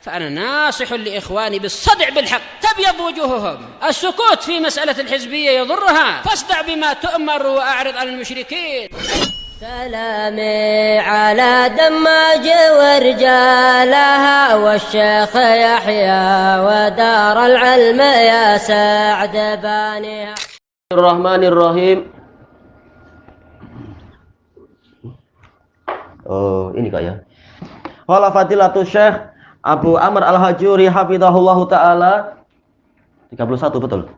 فأنا ناصح لإخواني بالصدع بالحق تبيض وجوههم. السكوت في مسألة الحزبية يضرها، فاصدع بما تؤمر وأعرض عن المشركين. سلامي على دماج ورجالها والشيخ يحيى ودار العلم يا سعد بانيها. Bismillahirrahmanirrahim. Oh, ini Kak ya. Qala Fadilatul Syekh Abu Amr Al-Hajuri hafizahullahu taala. 31 betul.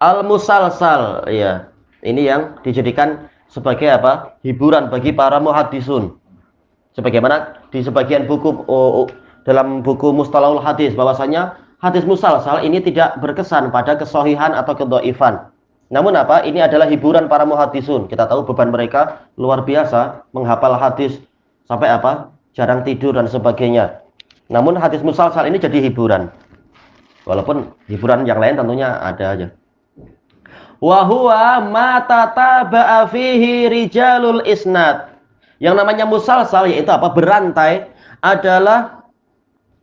Al-Musalsal, ya. Ini yang dijadikan sebagai apa? Hiburan bagi para muhaddisun. Sebagaimana di sebagian buku dalam buku Mustalahul Hadis bahwasanya hadis musalsal ini tidak berkesan pada kesohihan atau kedhaifan. Namun apa? Ini adalah hiburan para muhaddisun. Kita tahu beban mereka luar biasa menghafal hadis sampai apa? Jarang tidur dan sebagainya. Namun hadis musalsal ini jadi hiburan. Walaupun hiburan yang lain tentunya ada aja. Wa huwa ma tataba'a fihi rijalul isnad. Yang namanya musalsal yaitu apa? Berantai adalah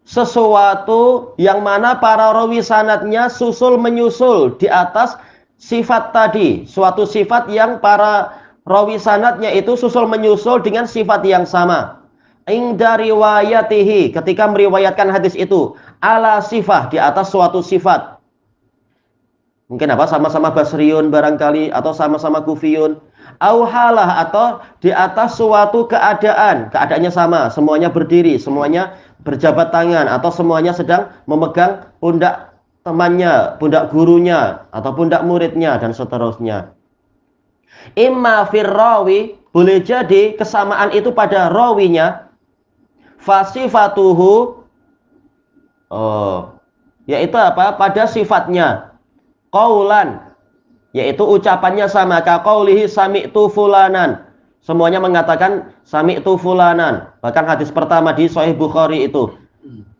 sesuatu yang mana para rawi sanadnya susul menyusul di atas sifat tadi, suatu sifat yang para rawi sanadnya itu susul menyusul dengan sifat yang sama. Ingda riwayatihi, ketika meriwayatkan hadis itu ala sifah, di atas suatu sifat. Mungkin apa? Sama-sama basriun barangkali, atau sama-sama kufiyun. Au halah, atau di atas suatu keadaan, keadaannya sama, semuanya berdiri, semuanya berjabat tangan, atau semuanya sedang memegang pundak temannya, pundak gurunya, atau pundak muridnya, dan seterusnya. Imma firrawi, boleh jadi kesamaan itu pada rawinya, fasifatuhu, yaitu apa? Pada sifatnya. Qaulan, yaitu ucapannya sama, ka qaulihi sami'tu fulanan. Semuanya mengatakan sami'tu fulanan. Bahkan hadis pertama di Sahih Bukhari itu.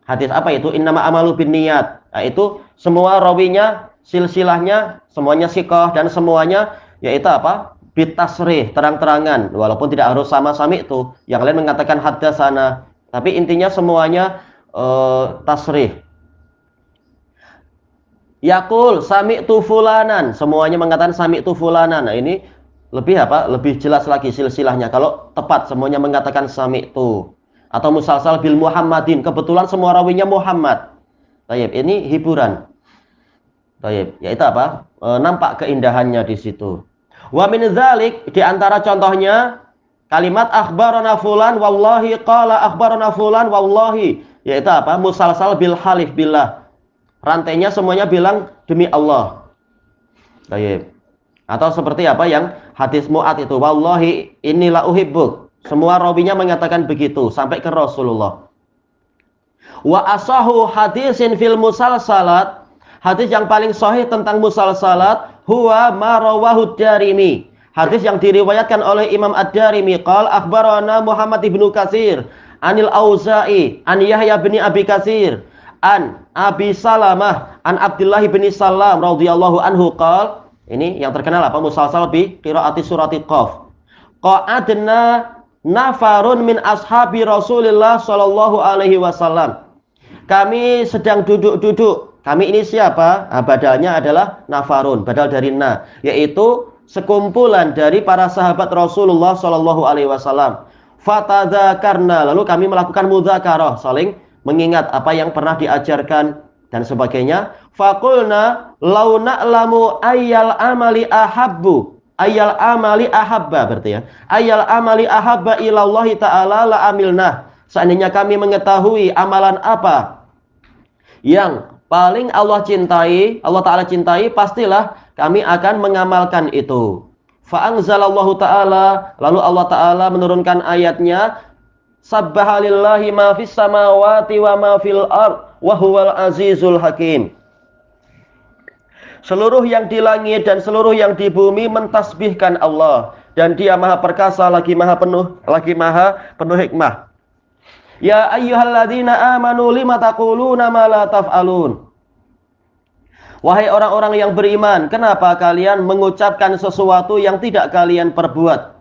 Hadis apa itu? Innama amalu binniyat. Nah, itu semua rawinya, silsilahnya, semuanya siqah dan semuanya yaitu apa? Bitasrih, terang-terangan. Walaupun tidak harus sama sami'tu. Yang lain mengatakan haddatsana. Tapi intinya semuanya tasrih. Yaqul sami'tu fulanan, semuanya mengatakan sami'tu fulanan. Nah, ini lebih apa? Lebih jelas lagi silsilahnya. Kalau tepat semuanya mengatakan sami'tu. Atau musalsal bil Muhammadin, kebetulan semua rawinya Muhammad. Tayyib, ini hiburan. Tayyib, yaitu apa? Nampak keindahannya di situ. Wa min dzalik, di antara contohnya kalimat akhbarana fulan wallahi qala akhbarana fulan wallahi, yaitu apa? Musalsal bil halif billah. Rantainya semuanya bilang demi Allah. Tayyib. Atau seperti apa yang hadis Mu'ad itu, wallahi inilah uhibbuk. Semua rawinya mengatakan begitu sampai ke Rasulullah. Wa asahu hadisin fil musalsalat, hadis yang paling sahih tentang musalsalat huwa ma rawahu Darimi. Hadis yang diriwayatkan oleh Imam Ad-Darimi, qala akhbarana Muhammad ibnu Katsir anil Auza'i an Yahya bin Abi Katsir an Abi Salamah an Abdullah bin Salam radhiyallahu anhu qala, ini yang terkenal apa? Musalsal bi qiraati surati Qaf. Qa'adna nafarun min ashabi Rasulillah sallallahu alaihi wasallam. Kami sedang duduk-duduk. Kami ini siapa? Nah, badalnya adalah nafarun, badal dari na, yaitu sekumpulan dari para sahabat Rasulullah sallallahu alaihi wasallam. Fatadzakarna, lalu kami melakukan mudzakarah, saling mengingat apa yang pernah diajarkan dan sebagainya. Faqulna law na'lamu ayyal amali ahabbu, ayyal amali ahabba berarti ya. Ayyal amali ahabba ilallahi ta'ala la amilnah. Seandainya kami mengetahui amalan apa yang paling Allah cintai, Allah Ta'ala cintai, pastilah kami akan mengamalkan itu. Fa'anzalallahu ta'ala, lalu Allah Ta'ala menurunkan ayatnya, Sabbahalillahi ma fis samawati wa ma fil ard wa huwal azizul hakim. Seluruh yang di langit dan seluruh yang di bumi mentasbihkan Allah, dan Dia Maha perkasa lagi Maha penuh hikmah. Ya ayyuhalladzina amanu lima taquluna ma la taf'alun. Wahai orang-orang yang beriman, kenapa kalian mengucapkan sesuatu yang tidak kalian perbuat?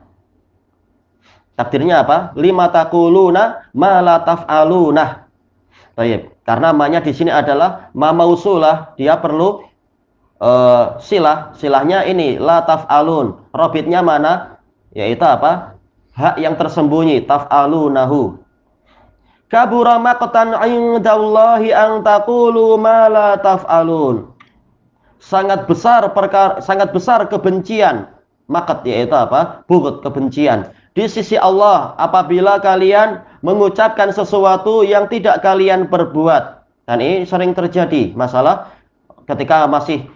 Takdirnya apa? Lima taquluna ma la taf'alunah. Taib. Karena namanya di sini adalah ma mausulah, dia perlu silahnya ini la taf'alun. Robitnya mana? Yaitu apa? Hak yang tersembunyi, taf'alunahu. Kabura maqtan 'indallahi an taqulu ma la taf'alun. Sangat besar kebencian, maqat yaitu apa? Bughd, kebencian di sisi Allah apabila kalian mengucapkan sesuatu yang tidak kalian perbuat. Dan ini sering terjadi masalah ketika masih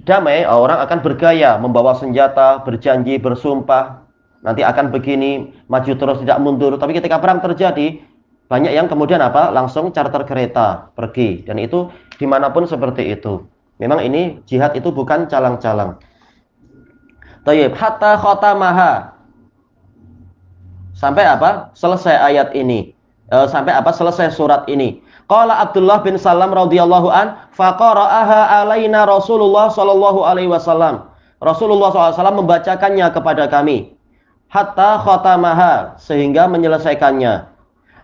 damai, orang akan bergaya, membawa senjata, berjanji, bersumpah, nanti akan begini, maju terus tidak mundur. Tapi ketika perang terjadi, banyak yang kemudian apa? Langsung charter kereta, pergi. Dan itu dimanapun seperti itu. Memang ini jihad itu bukan calang-calang. Tayyib, hatta khatamaha. Sampai apa? Selesai ayat ini. Sampai apa? Selesai surat ini. Qala Abdullah bin Salam radhiyallahu an, faqara'aha alaina Rasulullah sallallahu alaihi wasallam. Rasulullah SAW membacakannya kepada kami. Hatta khatamaha, sehingga menyelesaikannya.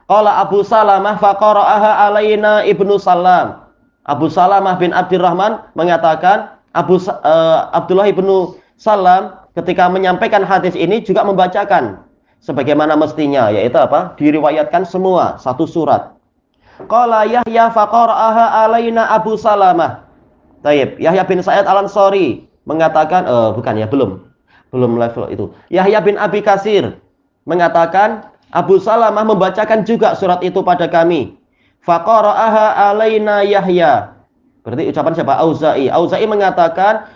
Qala Abu Salamah faqara'aha alaina Ibnu Salam. Abu Salamah bin Abdurrahman mengatakan Abdullah ibnu Salam ketika menyampaikan hadis ini juga membacakan sebagaimana mestinya, yaitu apa? Diriwayatkan semua satu surat. Qala Yahya faqara'aha alaina Abu Salamah. Taib. Yahya bin Sa'id Al-Ansari mengatakan bukan ya, belum level itu. Yahya bin Abi Katsir mengatakan Abu Salamah membacakan juga surat itu pada kami. Faqara'aha alaina Yahya. Berarti ucapan siapa? Auza'i. Auza'i mengatakan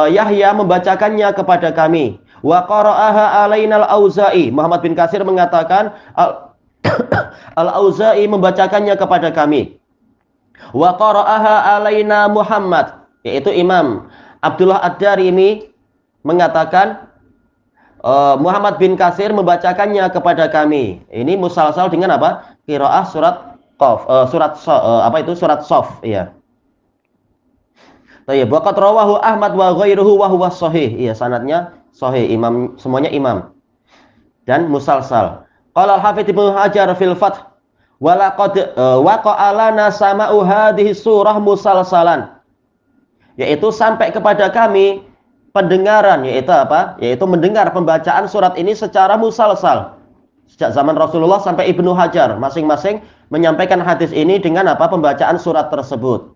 Yahya membacakannya kepada kami. Wa qara'aha alaina al-Auza'i. Muhammad bin Katsir mengatakan Al-Auza'i membacakannya kepada kami. Wa qara'aha alaina Muhammad, yaitu Imam Abdullah Ad-Darimi mengatakan Muhammad bin Katsir membacakannya kepada kami. Ini musalsal dengan apa? Qiraah surat Qaf, surat Shaf, iya. Tayyib, wa qad rawahu Ahmad wa ghairuhu wa huwa shahih. Iya, sanadnya sahih, imam, semuanya imam. Dan musalsal. Qala al-Hafidz Ibnu Hajar fil Fath wa laqad waqa'a lana sama'u hadhihi surah musalsalan. Yaitu sampai kepada kami pendengaran, yaitu apa? Yaitu mendengar pembacaan surat ini secara musalsal. Sejak zaman Rasulullah sampai Ibnu Hajar, masing-masing menyampaikan hadis ini dengan apa? Pembacaan surat tersebut.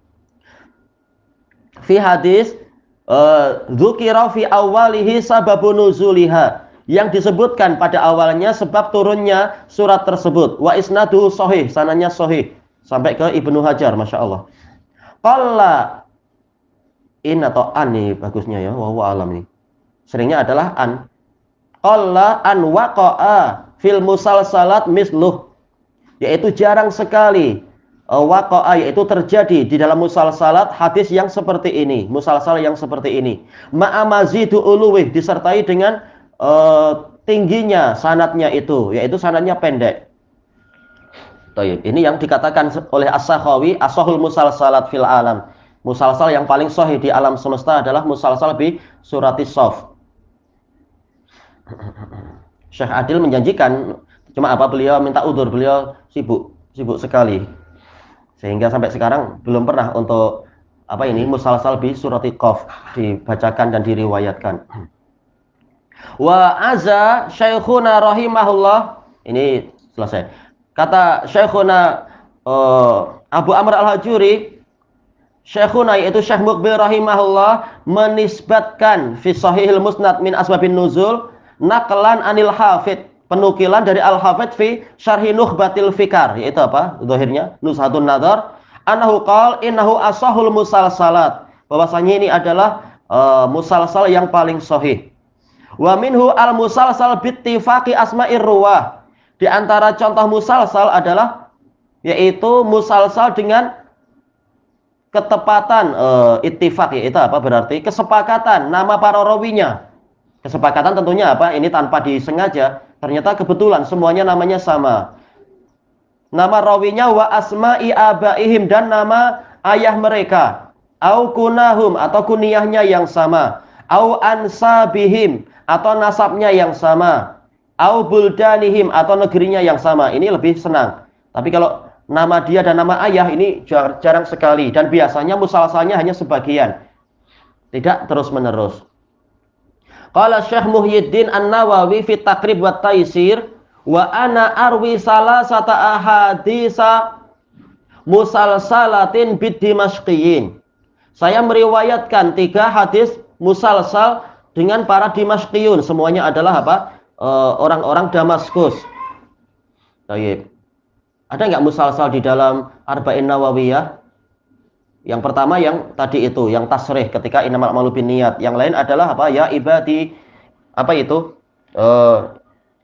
Fi hadis dzukira fi awwalihi sababun nuzuliha, yang disebutkan pada awalnya sebab turunnya surat tersebut. Wa isnaduhu sahih, sanadnya sahih sampai ke Ibnu Hajar, Masya Allah. Qalla in atau an nih bagusnya ya, wallahu alam nih. Seringnya adalah an. Qalla an waqa'a fil musalsalat misluh, yaitu jarang sekali waqa'a, yaitu terjadi di dalam musalsalat hadis yang seperti ini, musalsal yang seperti ini. Ma'a mazidu uluwih, disertai dengan tingginya sanadnya itu, yaitu sanadnya pendek. Ini yang dikatakan oleh As-Sakhawi ashahul musalsalat fil alam. Musalsal yang paling sahih di alam semesta adalah musalsal bi suratis Shaf. Syekh Adil menjanjikan, cuma apa, beliau minta udzur, beliau sibuk sekali, sehingga sampai sekarang belum pernah untuk apa ini musalsal bi surati Qaf dibacakan dan diriwayatkan. Wa aza syekhuna rahimahullah, ini selesai. Kata syekhuna Abu Amr Al-Hajuri, syekhuna yaitu Syekh Muqbil rahimahullah menisbatkan fi sahihil musnad min asbabin nuzul naqlan anil hafidh, penukilan dari al-hafidh fi syarhi nukhbatil fikar, yaitu apa? Zahirnya Nuzhatun Nadhar, annahu qala innahu ashahul musalsalat, bahwasanya ini adalah musalsal yang paling sahih. Wa minhu al-musalsal bittifaqi asma'ir ruwah, di antara contoh musalsal adalah yaitu musalsal dengan ketepatan ittifaq, yaitu apa? Berarti kesepakatan nama para rawinya. Kesepakatan tentunya apa? Ini tanpa disengaja, ternyata kebetulan semuanya namanya sama. Nama rawinya wa asma'i abaihim, dan nama ayah mereka. Au kunahum, atau kuniyahnya yang sama. Au ansabihim, atau nasabnya yang sama. Au buldanihim, atau negerinya yang sama. Ini lebih senang. Tapi kalau nama dia dan nama ayah ini jarang sekali, dan biasanya musalsalnya hanya sebagian, tidak terus-menerus. Qala Syekh Muhyiddin An-Nawawi fi Taqrib wa Taisir, wa ana arwi salasata ahaditsa musalsalatin bid-Dimashqiyin. Saya meriwayatkan 3 hadis musalsal dengan para Dimashqiyun. Semuanya adalah apa? Orang-orang Damaskus. Baik. Ada nggak musalsal di dalam Arba'in Nawawiyah? Yang pertama yang tadi itu, yang tasrih ketika innamal a'malu binniyat. Yang lain adalah apa? Ya ibadi, apa itu?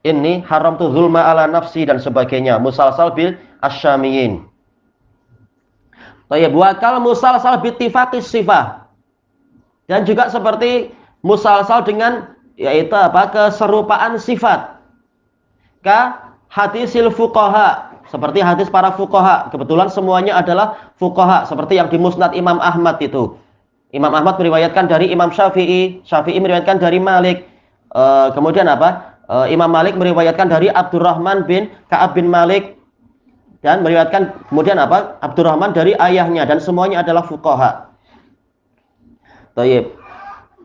Ini haramtu zulma ala nafsi dan sebagainya. Musalsal bil asyamiyin. Tayyib, wa kal musalsal bittifaqis sifah. Dan juga seperti musalsal dengan yaitu apa? Keserupaan sifat. Ka hadisil fuqaha. Seperti hadis para fuqaha, kebetulan semuanya adalah fuqaha, seperti yang di Musnad Imam Ahmad itu. Imam Ahmad meriwayatkan dari Imam Syafi'i, Syafi'i meriwayatkan dari Malik. Kemudian apa? Imam Malik meriwayatkan dari Abdurrahman bin Ka'ab bin Malik, dan meriwayatkan kemudian apa? Abdurrahman dari ayahnya, dan semuanya adalah fuqaha. Tayyib.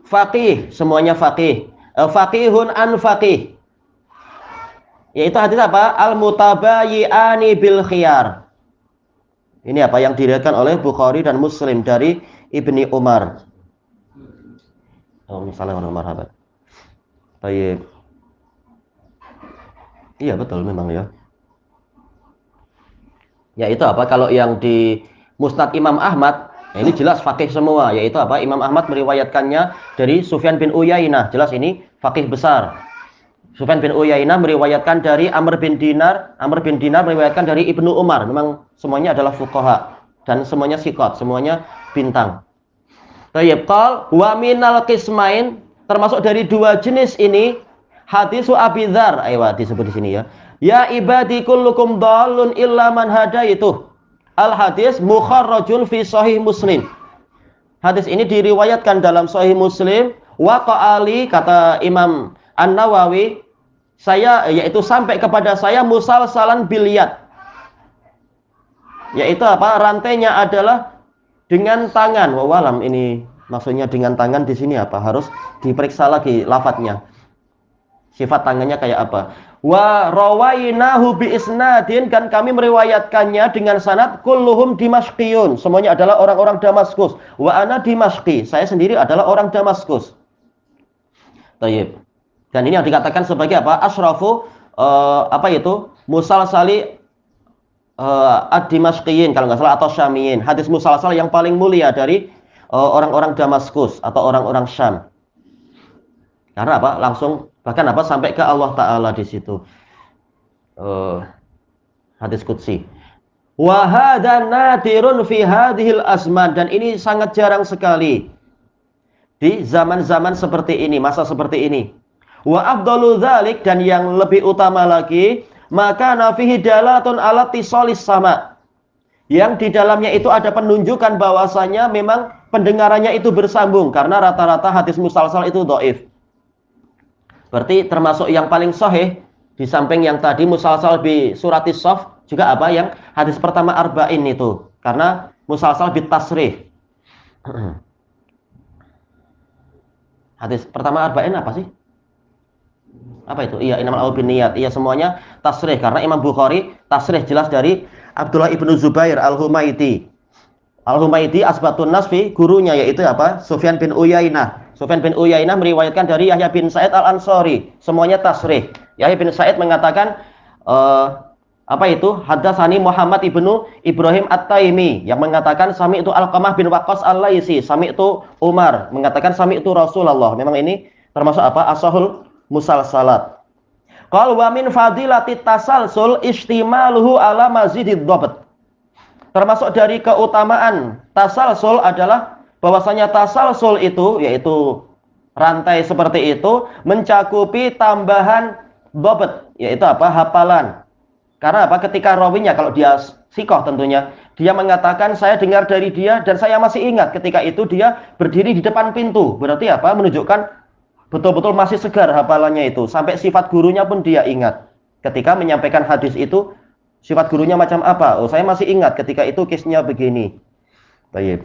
Faqih, semuanya faqih. Faqihun an faqih. Yaitu hadis apa? Al-mutabayyi'ani bil khiyar. Ini apa yang diriwayatkan oleh Bukhari dan Muslim dari Ibni Umar. Misalnya Umar habat. Baik. Iya betul memang ya. Yaitu apa? Kalau yang di Musnad Imam Ahmad, nah ini jelas faqih semua. Yaitu apa? Imam Ahmad meriwayatkannya dari Sufyan bin Uyainah. Jelas ini faqih besar. Sufyan bin Uyainah meriwayatkan dari Amr bin Dinar meriwayatkan dari Ibnu Umar. Memang semuanya adalah fuqaha dan semuanya siqat, semuanya bintang. Tayyib, qal wa minal qismain, termasuk dari 2 jenis ini hadisu Abi Dzar. Ayo disebut di sini ya. Ya ibadi kullukum dhalun illa man hadaitu. Al hadis mukharrajun fi sahih Muslim. Hadis ini diriwayatkan dalam sahih Muslim. Wa qali, kata Imam An-Nawawi, saya yaitu sampai kepada saya musalsalan bilyad. Yaitu apa? Rantainya adalah dengan tangan. Wawalam, ini maksudnya dengan tangan di sini apa? Harus diperiksa lagi lafadznya. Sifat tangannya kayak apa? Wa rawainahu bi isnadin, kan kami meriwayatkannya dengan sanad kulluhum dimashqiyun. Semuanya adalah orang-orang Damaskus. Wa ana dimashqi, saya sendiri adalah orang Damaskus. Tayyib. Dan ini yang dikatakan sebagai apa? Asrafu apa itu? Musalsali ad-Dimashqiyin kalau nggak salah, atau Syamiyin. Hadis musalsal yang paling mulia dari orang-orang Damaskus atau orang-orang Syam. Karena apa? Langsung bahkan apa? Sampai ke Allah Ta'ala di situ. Hadis qudsi. Wa hadza nadirun fi hadhil azman, dan ini sangat jarang sekali di zaman-zaman seperti ini, masa seperti ini. Wa afdalu dzalik, dan yang lebih utama lagi, maka nafihi dalatun ala tisolis sama, yang di dalamnya itu ada penunjukan bahwasanya memang pendengarannya itu bersambung, karena rata-rata hadis musalsal itu dhaif. Berarti termasuk yang paling sahih di samping yang tadi musalsal bi suratis shaf, juga apa yang hadis pertama arba'in itu, karena musalsal bi tasrih. Hadis pertama arba'in apa sih? Apa itu? Iya, innamal a'malu binniyat. Iya, semuanya tasrih, karena Imam Bukhari tasrih jelas dari Abdullah ibnu Zubair al-Humaidi. Al-Humaidi asbatun nasfi, gurunya yaitu apa? Sufyan bin Uyainah. Sufyan bin Uyainah meriwayatkan dari Yahya bin Sa'id al-Ansari. Semuanya tasrih. Yahya bin Sa'id mengatakan apa itu? Haddatsani Muhammad ibnu Ibrahim At-Taimi, yang mengatakan sami itu Alqamah bin Waqqas Al-Laisi, sami itu Umar mengatakan sami itu Rasulullah. Memang ini termasuk apa? Ashahul musalsalat. Qal wa min fadilati tasalsul istimaluhu ala mazidid dhabt. Termasuk dari keutamaan tasalsul adalah bahwasanya tasalsul itu, yaitu rantai seperti itu, mencakupi tambahan dhabt, yaitu apa? Hafalan. Karena apa? Ketika rawinya, kalau dia sikoh tentunya, dia mengatakan saya dengar dari dia dan saya masih ingat ketika itu dia berdiri di depan pintu. Berarti apa? Menunjukkan betul-betul masih segar hafalannya itu. Sampai sifat gurunya pun dia ingat. Ketika menyampaikan hadis itu Sifat gurunya macam apa? Oh, saya masih ingat ketika itu case-nya begini. Baik.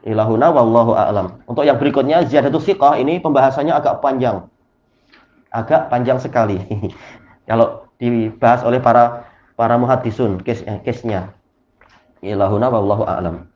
Ilahuna wallahu a'lam. Untuk yang berikutnya ziyadatus thiqah, ini pembahasannya agak panjang. Agak panjang sekali. Kalau dibahas oleh para muhaddisun case-nya. Ilahuna wallahu a'lam.